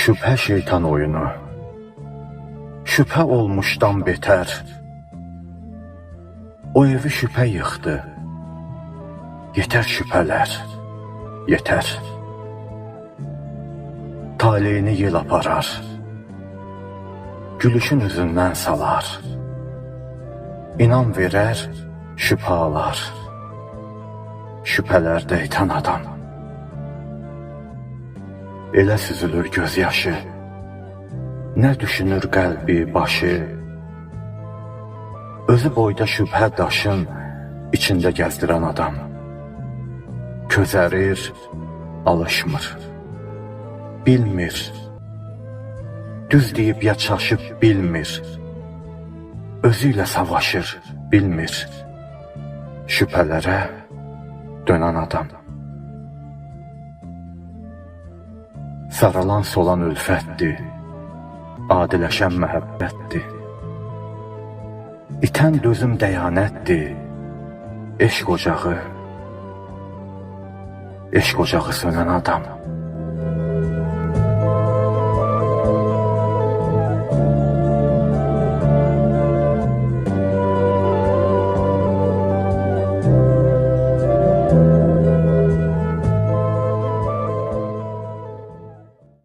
Şübhə şeytan oyunu, şübhə olmuşdan betər. O evi şübhə yıxdı, yetər şübhələr, yetər. Taleyini yel aparar, gülüşün üzündən salar. İnam verər, şübhə alar, şübhələrdə itan adam. Elə süzülür gözyaşı, nə düşünür qəlbi, başı. Özü boyda şübhə daşın içində gəzdirən adam. Közərir, alışmır, bilmir. Düz deyib ya çaşıb bilmir. Özü ilə savaşır, bilmir. Şübhələrə dönən adam. Saralan solan ülfətdir, adiləşən məhəbbətdir. İtən dözüm dəyanətdir, eşq ocağı sönən adam.